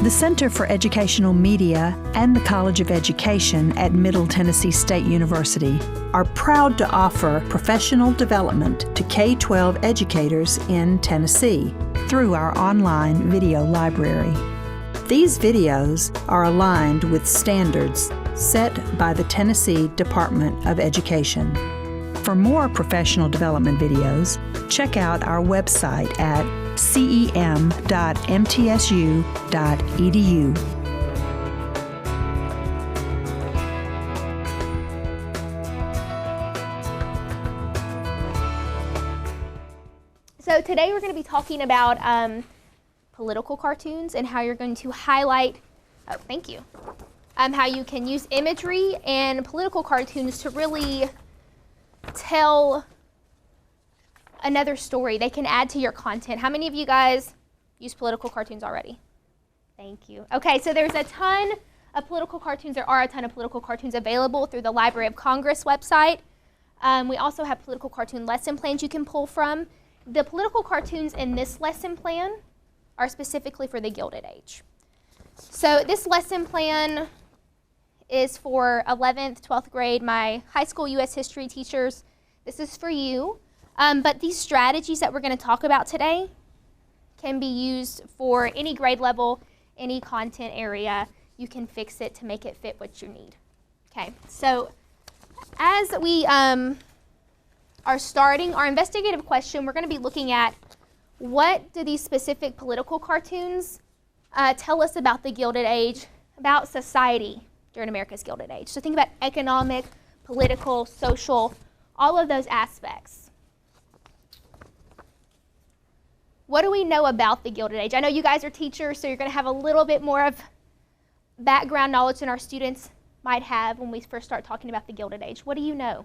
The Center for Educational Media and the College of Education at Middle Tennessee State University are proud to offer professional development to K-12 educators in Tennessee through our online video library. These videos are aligned with standards set by the Tennessee Department of Education. For more professional development videos, check out our website at cem.mtsu.edu. So today we're going to be talking about political cartoons and how you're going to highlight, how you can use imagery and political cartoons to really tell another story. They can add to your content. How many of you guys use political cartoons already? Thank you. Okay, so there's a ton of political cartoons. There are a ton of political cartoons available through the Library of Congress website. We also have political cartoon lesson plans you can pull from. The political cartoons in this lesson plan are specifically for the Gilded Age. So this lesson plan is for 11th, 12th grade, my high school U.S. history teachers. This is for you. But these strategies that we're going to talk about today can be used for any grade level, any content area. You can fix it to make it fit what you need. Okay, so as we are starting our investigative question, we're going to be looking at what do these specific political cartoons tell us about the Gilded Age, about society during America's Gilded Age. So think about economic, political, social, all of those aspects. What do we know about the Gilded Age? I know you guys are teachers, so you're going to have a little bit more of background knowledge than our students might have when we first start talking about the Gilded Age. What do you know?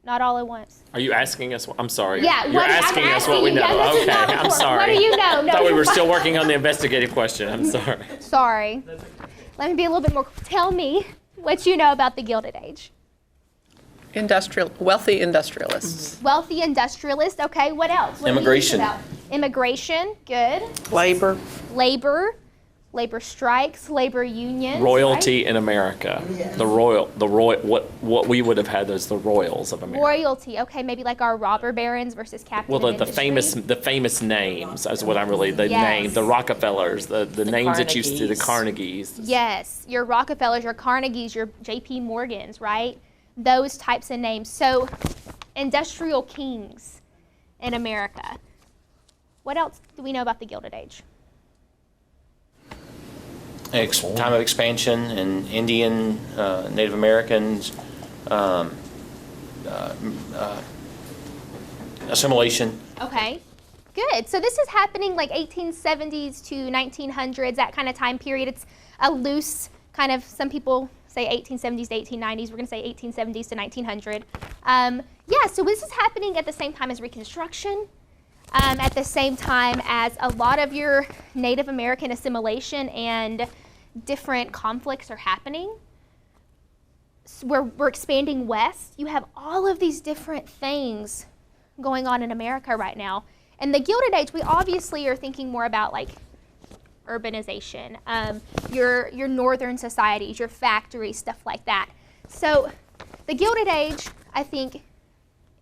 Not all at once. Are you asking us? I'm sorry. Yeah, you're asking us what we know. Yeah, okay, I'm sorry. What do you know? No, I thought we were still working on the investigative question. I'm sorry. Sorry. Let me be a little bit more. Tell me what you know about the Gilded Age. Wealthy industrialists. Mm-hmm. Wealthy industrialists. Okay. What else? What Immigration. Immigration. Good. Labor. Labor strikes, labor unions. Royalty right? in America. Yes. What we would have had as the royals of America. Royalty. Okay, maybe like our robber barons versus captain. Well, the famous names is what I'm really name. The Rockefellers, the names that you see, the Carnegies. Yes, your Rockefellers, your Carnegies, your J.P. Morgans, right? Those types of names. So, industrial kings in America. What else do we know about the Gilded Age? Time of expansion and Indian, Native Americans, assimilation. Okay, good. So this is happening like 1870s to 1900s, that kind of time period. It's a loose kind of, some people say 1870s to 1890s. We're going to say 1870s to 1900. So this is happening at the same time as Reconstruction. At the same time as a lot of your Native American assimilation and different conflicts are happening. So we're expanding west. You have all of these different things going on in America right now. And the Gilded Age, we obviously are thinking more about like urbanization, your northern societies, your factories, stuff like that. So the Gilded Age, I think,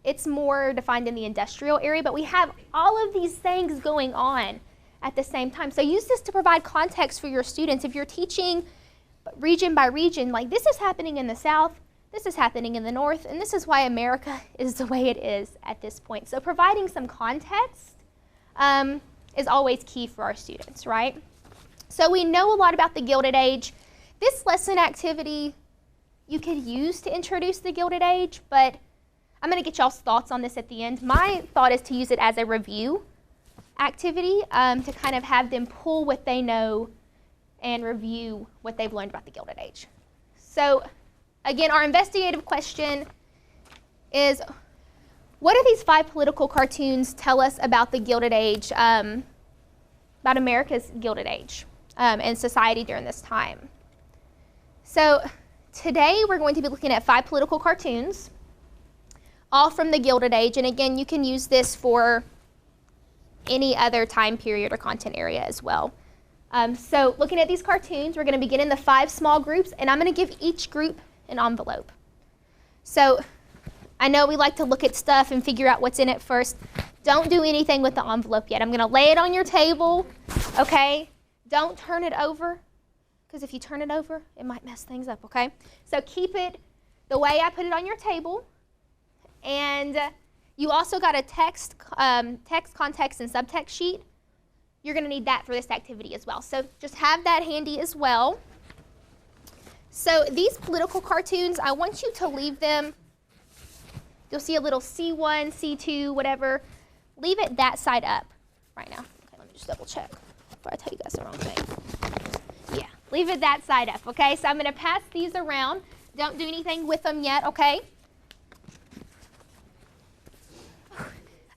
it's more defined in the industrial area, but we have all of these things going on at the same time. So use this to provide context for your students. If you're teaching region by region, like this is happening in the South, this is happening in the North, and this is why America is the way it is at this point. So providing some context is always key for our students, right? So we know a lot about the Gilded Age. This lesson activity you could use to introduce the Gilded Age, but I'm going to get y'all's thoughts on this at the end. My thought is to use it as a review activity to kind of have them pull what they know and review what they've learned about the Gilded Age. So again, our investigative question is, what do these 5 political cartoons tell us about the Gilded Age, about America's Gilded Age and society during this time? So today we're going to be looking at 5 political cartoons, all from the Gilded Age. And again, you can use this for any other time period or content area as well. So looking at these cartoons, we're going to begin in the 5 small groups, and I'm going to give each group an envelope. So I know we like to look at stuff and figure out what's in it first. Don't do anything with the envelope yet. I'm going to lay it on your table, okay? Don't turn it over, because if you turn it over, it might mess things up, okay? So keep it the way I put it on your table. And you also got a text, context, and subtext sheet. You're going to need that for this activity as well. So just have that handy as well. So these political cartoons, I want you to leave them. You'll see a little C1, C2, whatever. Leave it that side up right now. Okay, let me just double check before I tell you guys the wrong thing. Yeah, leave it that side up, okay? So I'm going to pass these around. Don't do anything with them yet, okay?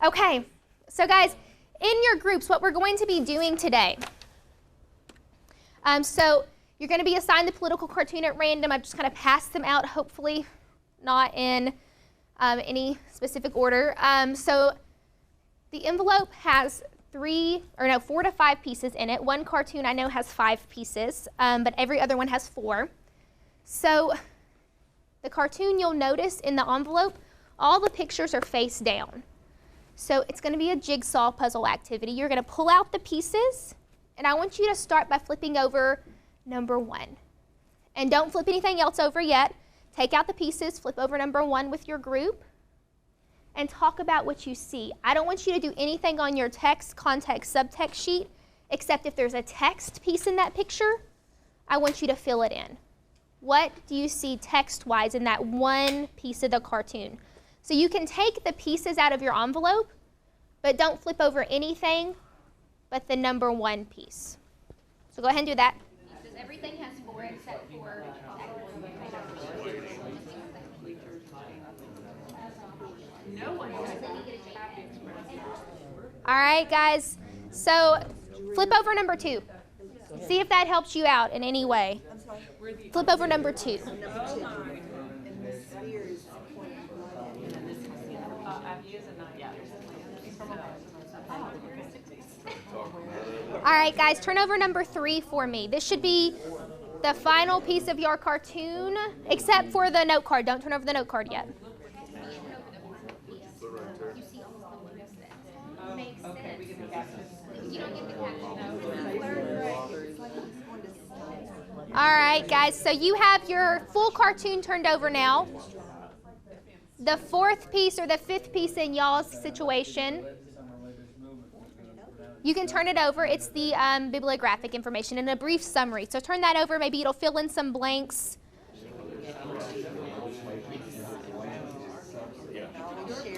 Okay, so guys, in your groups, what we're going to be doing today. So you're going to be assigned the political cartoon at random. I've just kind of passed them out, hopefully not in any specific order. So the envelope has 4 to 5 pieces in it. One cartoon I know has 5 pieces, but every other one has 4. So the cartoon, you'll notice in the envelope, all the pictures are face down. So it's going to be a jigsaw puzzle activity. You're going to pull out the pieces, and I want you to start by flipping over number 1. And don't flip anything else over yet. Take out the pieces, flip over number 1 with your group, and talk about what you see. I don't want you to do anything on your text, context, subtext sheet, except if there's a text piece in that picture, I want you to fill it in. What do you see text-wise in that one piece of the cartoon? So you can take the pieces out of your envelope, but don't flip over anything but the number 1 piece. So go ahead and do that. Because everything has 4 except for... All right, guys. So flip over number 2. See if that helps you out in any way. Flip over number 2. All right, guys, turn over number 3 for me. This should be the final piece of your cartoon, except for the note card. Don't turn over the note card yet. All right, guys, so you have your full cartoon turned over now. The 4th piece or the 5th piece in y'all's situation, you can turn it over. It's the bibliographic information and a brief summary. So turn that over. Maybe it'll fill in some blanks. Okay.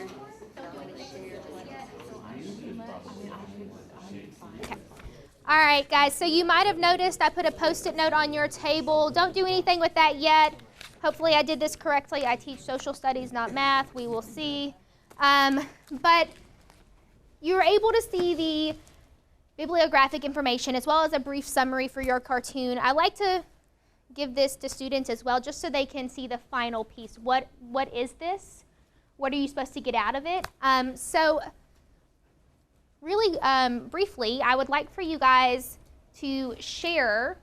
All right, guys, so you might have noticed I put a Post-it note on your table. Don't do anything with that yet. Hopefully I did this correctly. I teach social studies, not math. We will see. But you're able to see the bibliographic information as well as a brief summary for your cartoon. I like to give this to students as well just so they can see the final piece. What is this? What are you supposed to get out of it? So really briefly, I would like for you guys to share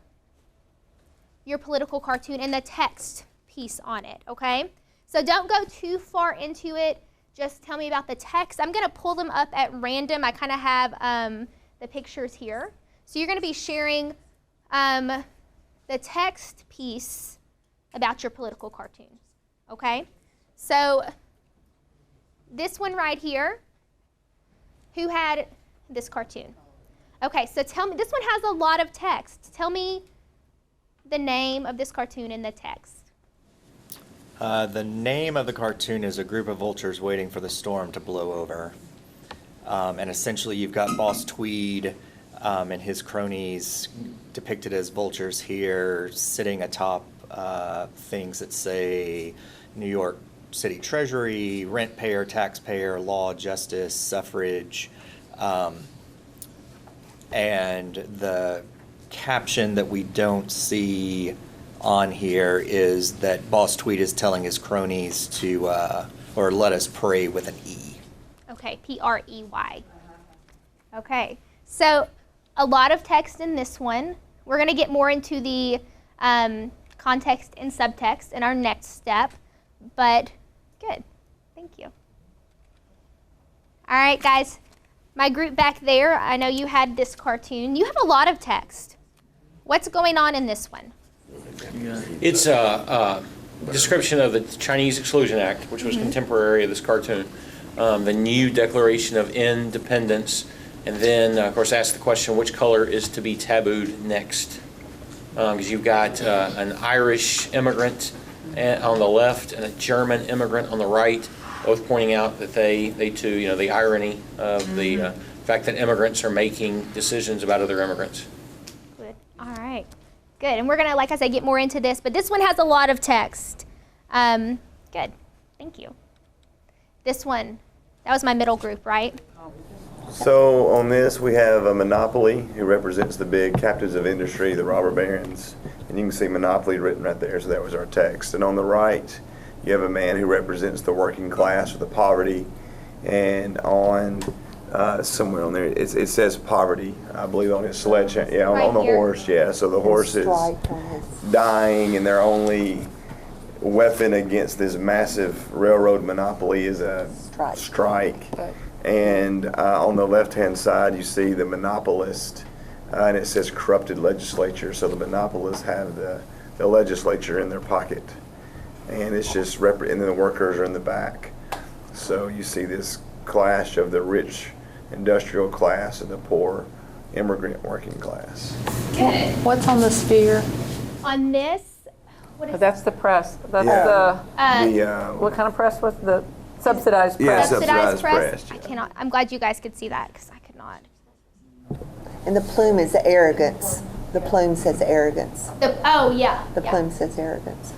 your political cartoon and the text piece on it, okay? So don't go too far into it. Just tell me about the text. I'm going to pull them up at random. I kind of have the pictures here. So you're going to be sharing the text piece about your political cartoon, okay? So this one right here, who had this cartoon? Okay, so tell me, this one has a lot of text. Tell me the name of this cartoon in the text. The name of the cartoon is A Group of Vultures Waiting for the Storm to Blow Over. And essentially you've got Boss Tweed and his cronies depicted as vultures here, sitting atop things that say New York City Treasury, rent payer, taxpayer, law, justice, suffrage. And the caption that we don't see on here is that Boss Tweed is telling his cronies to, or let us pray with an E. Okay, P-R-E-Y. Okay, so a lot of text in this one. We're going to get more into the context and subtext in our next step, but good. Thank you. All right, guys, my group back there, I know you had this cartoon. You have a lot of text. What's going on in this one? It's a description of the Chinese Exclusion Act, which was contemporary of this cartoon, the new Declaration of Independence, and then, of course, ask the question, which color is to be tabooed next? Because you've got an Irish immigrant on the left and a German immigrant on the right, both pointing out that they too, the irony of the fact that immigrants are making decisions about other immigrants. Good. All right. Good. And we're going to, like I said, get more into this, but this one has a lot of text. Good. Thank you. This one, that was my middle group, right? So on this, we have a monopoly who represents the big captives of industry, the robber barons. And you can see monopoly written right there, so that was our text. And on the right, you have a man who represents the working class or the poverty. And on somewhere on there, it says poverty, I believe, on his sledgehammer. Yeah, on the horse, yeah. So the horse is dying, and their only weapon against this massive railroad monopoly is a strike. And on the left-hand side, you see the monopolist, and it says corrupted legislature. So the monopolists have the legislature in their pocket, and it's just and then the workers are in the back. So you see this clash of the rich industrial class and the poor immigrant working class. Good. What's on the sphere? On this, what is That's the press. That's what kind of press was the subsidized press? Yeah, subsidized press? yeah. I cannot. I'm glad you guys could see that because I could not. And the plume is arrogance. The plume says arrogance. Oh, yeah. The yeah. plume says arrogance.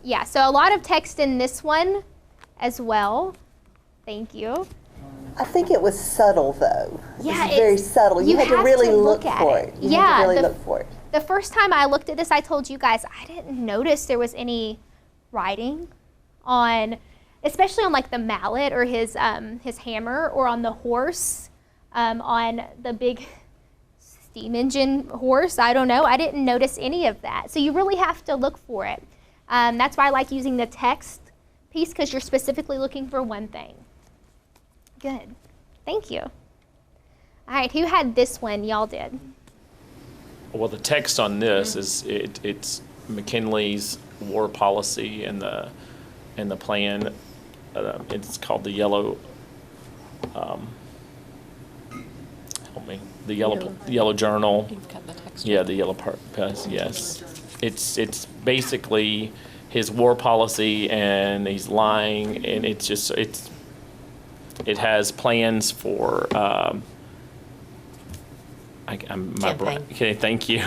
Yeah, so a lot of text in this one as well. Thank you. I think it was subtle, though. Yeah, it was very subtle. You had to have really to look at for it. You yeah, had to really look for it. The first time I looked at this, I told you guys I didn't notice there was any writing on, especially on like the mallet or his hammer, or on the horse, on the big steam engine horse. I don't know. I didn't notice any of that. So you really have to look for it. That's why I like using the text piece, because you're specifically looking for one thing. Good. Thank you. All right, who had this one? Y'all did. Well, the text on this is it's McKinley's war policy and the plan. It's called the yellow. Help me. The yellow journal. You've got the text. Yeah, the yellow part. Yes, it's basically his war policy, and he's lying, and it has plans for. Okay, thank you.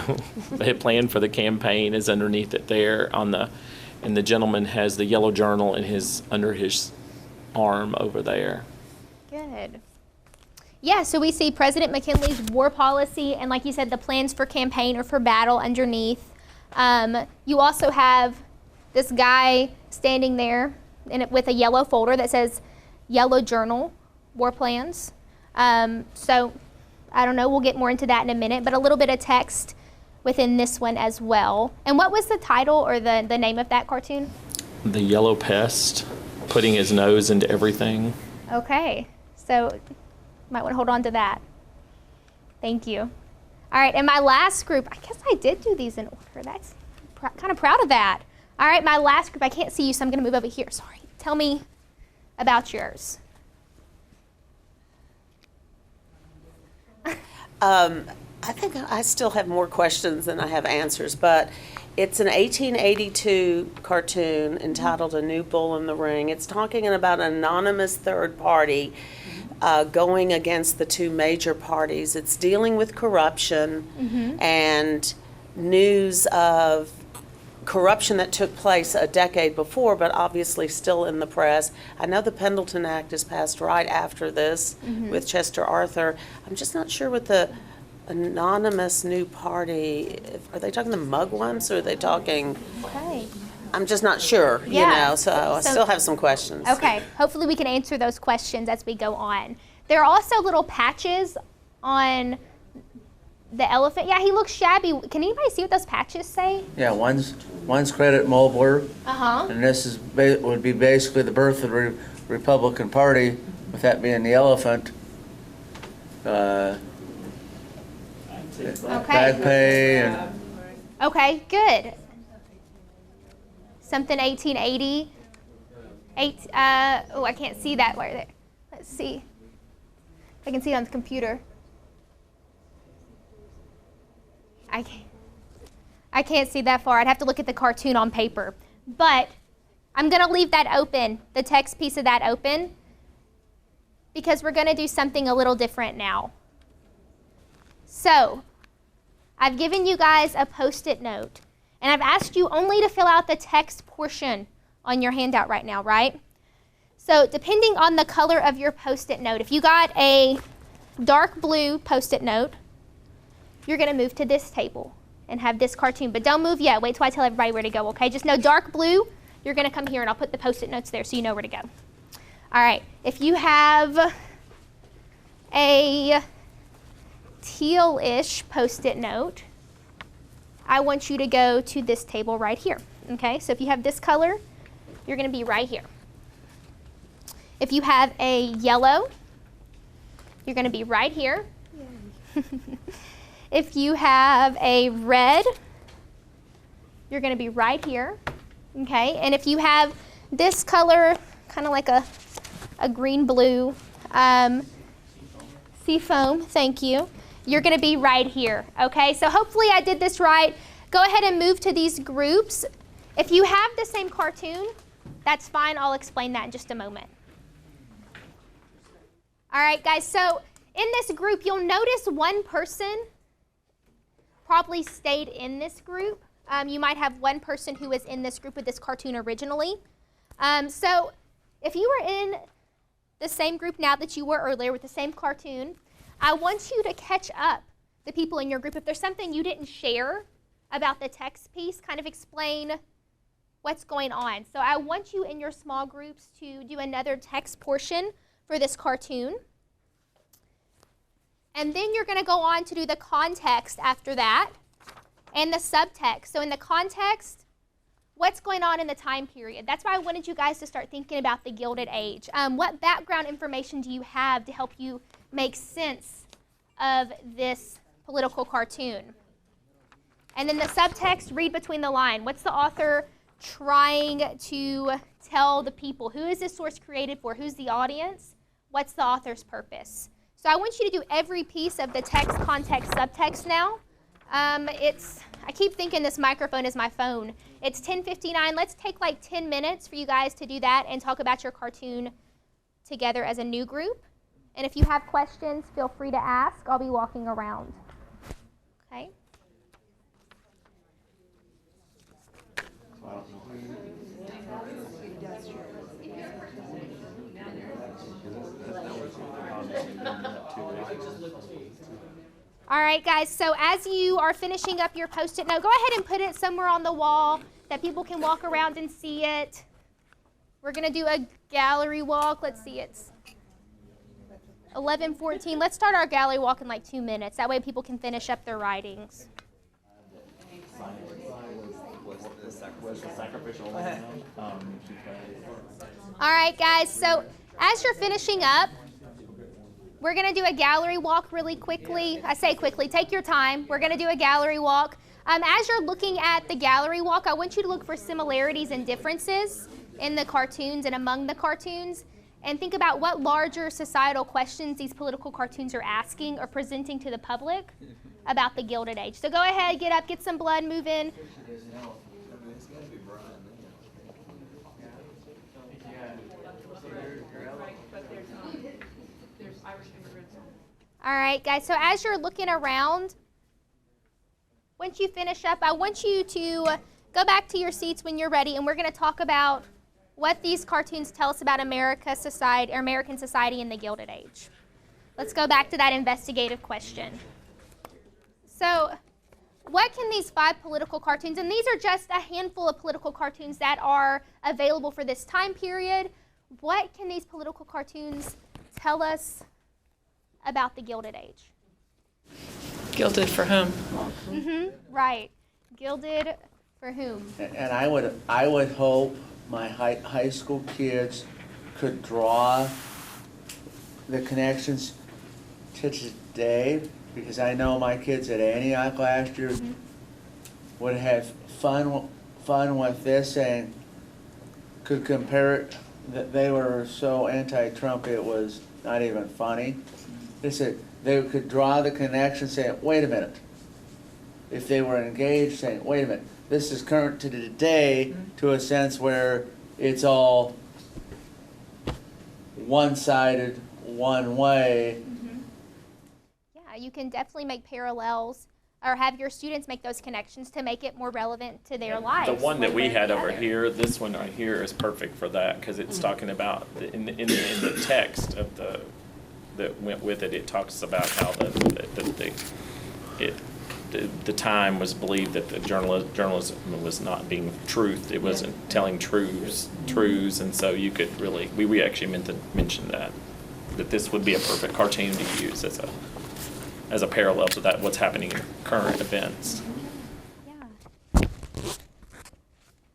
The plan for the campaign is underneath it there and the gentleman has the yellow journal under his arm over there. Good. Yeah, so we see President McKinley's war policy and, like you said, the plans for campaign or for battle underneath. You also have this guy standing there with a yellow folder that says Yellow Journal, War Plans. So I don't know, we'll get more into that in a minute, but a little bit of text within this one as well. And what was the title or the name of that cartoon? The Yellow Pest, putting his nose into everything. Okay, so might want to hold on to that. Thank you. All right, and my last group, I guess I did do these in order. That's kind of proud of that. All right, my last group, I can't see you, so I'm going to move over here. Sorry. Tell me about yours. I think I still have more questions than I have answers, but it's an 1882 cartoon entitled A New Bull in the Ring. It's talking about an anonymous third party going against the two major parties. It's dealing with corruption and news of corruption that took place a decade before, but obviously still in the press. I know the Pendleton Act is passed right after this with Chester Arthur. I'm just not sure what the anonymous new party, are they talking the mugwumps or are they talking? Okay. I'm just not sure, you Yeah. know, so I still have some questions. Okay, hopefully we can answer those questions as we go on. There are also little patches on the elephant. Yeah, he looks shabby. Can anybody see what those patches say? Yeah, one's credit Mulberg, Uh-huh. and this is would be basically the birth of the Republican Party, with that being the elephant. Back pay and Okay, good. Something 1880. Oh, I can't see that right there. Let's see. I can see it on the computer. I can't see that far. I'd have to look at the cartoon on paper. But I'm going to leave that open, the text piece of that open, because we're going to do something a little different now. So, I've given you guys a Post-it note, and I've asked you only to fill out the text portion on your handout right now, right? So, depending on the color of your Post-it note, if you got a dark blue Post-it note, you're going to move to this table and have this cartoon. But don't move yet. Wait till I tell everybody where to go, okay? Just know dark blue, you're going to come here, and I'll put the Post-it notes there so you know where to go. All right. If you have a teal-ish Post-it note, I want you to go to this table right here, okay? So if you have this color, you're going to be right here. If you have a yellow, you're going to be right here. If you have a red, you're going to be right here, okay? And if you have this color, kind of like a green-blue seafoam, thank you, you're going to be right here, okay? So hopefully I did this right. Go ahead and move to these groups. If you have the same cartoon, that's fine. I'll explain that in just a moment. All right, guys, so in this group, you'll notice one person probably stayed in this group. You might have one person who was in this group with this cartoon originally. So if you were in the same group now that you were earlier with the same cartoon, I want you to catch up the people in your group. If there's something you didn't share about the text piece, kind of explain what's going on. So I want you in your small groups to do another text portion for this cartoon. And then you're going to go on to do the context after that and the subtext. So in the context, what's going on in the time period? That's why I wanted you guys to start thinking about the Gilded Age. What background information do you have to help you make sense of this political cartoon? And then the subtext, read between the lines. What's the author trying to tell the people? Who is this source created for? Who's the audience? What's the author's purpose? So I want you to do every piece of the text, context, subtext now. I keep thinking this microphone is my phone. It's 10:59. Let's take like 10 minutes for you guys to do that and talk about your cartoon together as a new group. And if you have questions, feel free to ask. I'll be walking around. Okay? All right, guys, so as you are finishing up your Post-it note, go ahead and put it somewhere on the wall that people can walk around and see it. We're going to do a gallery walk. Let's see, it's 11:14. Let's start our gallery walk in like 2 minutes. That way people can finish up their writings. All right, guys, so as you're finishing up, we're going to do a gallery walk really quickly. I say quickly, take your time. We're going to do a gallery walk. As you're looking at the gallery walk, I want you to look for similarities and differences in the cartoons and among the cartoons, and think about what larger societal questions these political cartoons are asking or presenting to the public about the Gilded Age. So go ahead, get up, get some blood moving. All right, guys, so as you're looking around, once you finish up, I want you to go back to your seats when you're ready, and we're going to talk about what these cartoons tell us about American society in the Gilded Age. Let's go back to that investigative question. So, what can these 5 political cartoons, and these are just a handful of political cartoons that are available for this time period, what can these political cartoons tell us about the Gilded Age? Gilded for whom? Right. Gilded for whom? And I would hope my high school kids could draw the connections to today, because I know my kids at Antioch last year would have fun with this and could compare it, that they were so anti-Trump it was not even funny. They said they could draw the connection saying, wait a minute. If they were engaged, saying, wait a minute, this is current to today, to a sense where it's all one-sided, one way. Yeah, you can definitely make parallels or have your students make those connections to make it more relevant to their lives. The one that we way or had the over other. here, this one right here is perfect for that, because it's talking about, in the text of that went with it, it talks about how the time was believed that the journalism was not being truth. It wasn't telling truths, and so you could really, we actually meant to mention that this would be a perfect cartoon to use as a parallel to that, what's happening in current events. Yeah.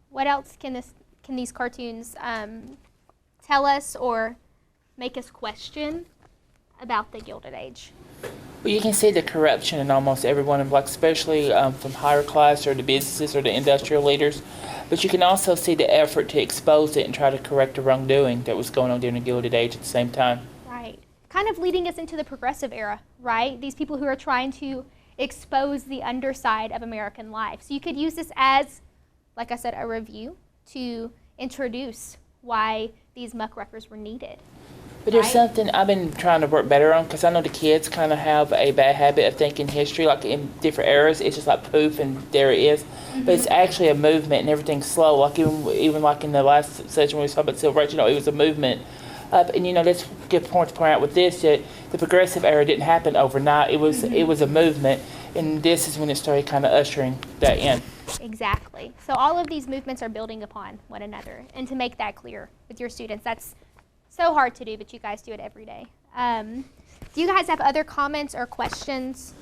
What else can these cartoons tell us or make us question about the Gilded Age? Well, you can see the corruption in almost everyone, like especially from higher class or the businesses or the industrial leaders. But you can also see the effort to expose it and try to correct the wrongdoing that was going on during the Gilded Age at the same time. Right. Kind of leading us into the progressive era, right? These people who are trying to expose the underside of American life. So you could use this as, like I said, a review to introduce why these muckrakers were needed. But there's something I've been trying to work better on, because I know the kids kind of have a bad habit of thinking history, like in different eras, it's just like poof and there it is. But it's actually a movement and everything's slow. Like even like in the last session when we talked about civil rights, it was a movement. And that's a good point to point out with this, that the progressive era didn't happen overnight. It was a movement, and this is when it started kind of ushering that in. Exactly. So all of these movements are building upon one another, and to make that clear with your students, that's so hard to do, but you guys do it every day. Do you guys have other comments or questions?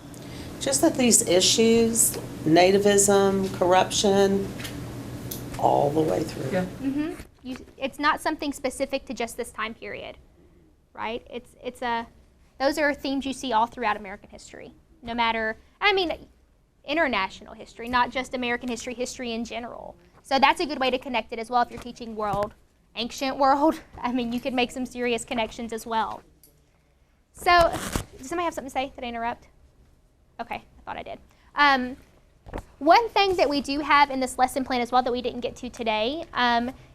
Just that these issues, nativism, corruption, all the way through. Yeah. It's not something specific to just this time period, right? Those are themes you see all throughout American history, no matter, international history, not just American history, history in general. So that's a good way to connect it as well if you're teaching ancient world. You could make some serious connections as well. So, does somebody have something to say? Did I interrupt? Okay, I thought I did. One thing that we do have in this lesson plan as well that we didn't get to today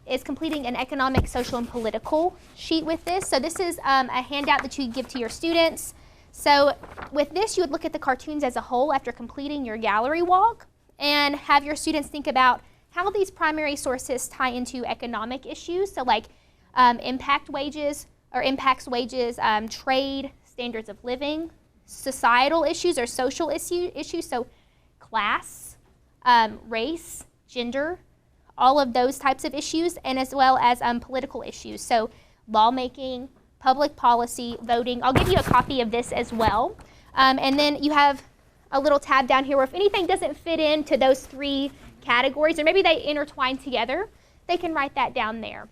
is completing an economic, social, and political sheet with this. So this is a handout that you give to your students. So with this, you would look at the cartoons as a whole after completing your gallery walk and have your students think about how these primary sources tie into economic issues, so like impacts wages, trade, standards of living, societal issues or social issues, so class, race, gender, all of those types of issues, and as well as political issues, so lawmaking, public policy, voting. I'll give you a copy of this as well. And then you have a little tab down here where if anything doesn't fit into those three categories, or maybe they intertwine together, they can write that down there.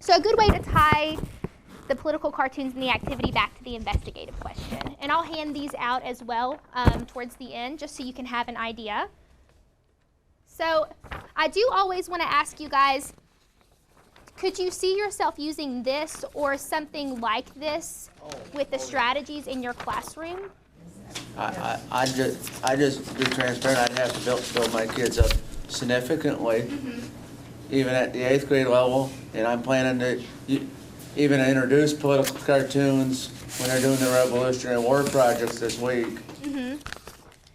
So a good way to tie the political cartoons and the activity back to the investigative question. And I'll hand these out as well towards the end, just so you can have an idea. So I do always want to ask you guys, could you see yourself using this or something like this with the strategies in your classroom? I just be transparent. I'd have to build my kids up significantly, even at the 8th grade level, and I'm planning to even introduce political cartoons when they're doing the Revolutionary War projects this week.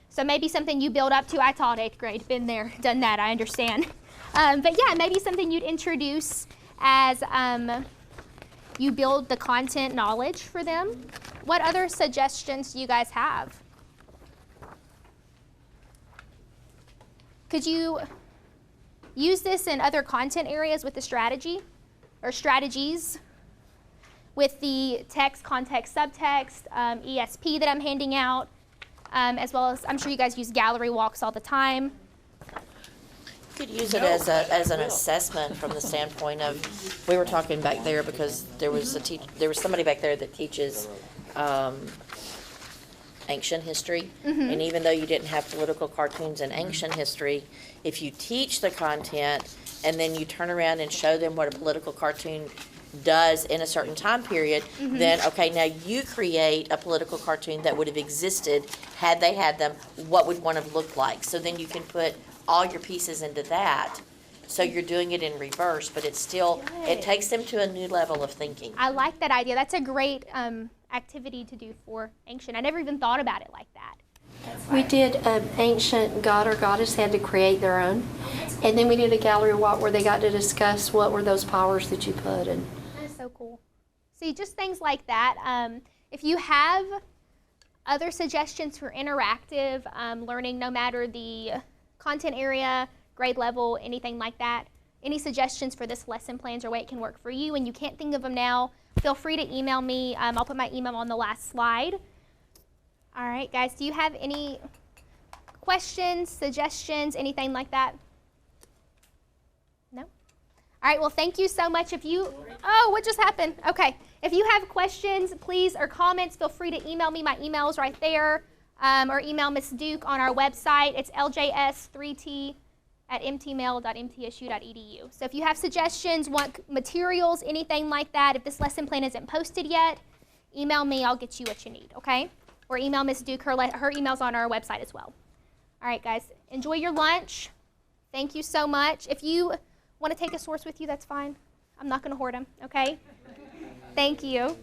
So maybe something you build up to. I taught 8th grade, been there, done that, I understand. But yeah, maybe something you'd introduce as you build the content knowledge for them. What other suggestions do you guys have? Could you use this in other content areas with the strategy or strategies with the text, context, subtext, ESP that I'm handing out? as well as I'm sure you guys use gallery walks all the time. You could use it as an assessment from the standpoint of, we were talking back there because there was somebody back there that teaches ancient history. And even though you didn't have political cartoons in ancient history, if you teach the content and then you turn around and show them what a political cartoon does in a certain time period, then okay, now you create a political cartoon that would have existed had they had them, what would one have looked like? So then you can put all your pieces into that. So you're doing it in reverse, but it's still, it takes them to a new level of thinking. I like that idea. That's a great activity to do for ancient. I never even thought about it like that. We did ancient god or goddess had to create their own, and then we did a gallery walk where they got to discuss what were those powers that you put in. That's so cool. See, just things like that. If you have other suggestions for interactive learning, no matter the content area, grade level, anything like that, any suggestions for this lesson plans or way it can work for you and you can't think of them now, feel free to email me. I'll put my email on the last slide. All right, guys, do you have any questions, suggestions, anything like that? No? All right, well, thank you so much. Oh, what just happened? Okay, if you have questions, please, or comments, feel free to email me. My email is right there, or email Ms. Duke on our website. It's ljs3t@mtmail.mtsu.edu. So if you have suggestions, want materials, anything like that, if this lesson plan isn't posted yet, email me. I'll get you what you need, okay? Or email Ms. Duke. Her email's on our website as well. All right, guys, enjoy your lunch. Thank you so much. If you want to take a source with you, that's fine. I'm not going to hoard them, okay? Thank you.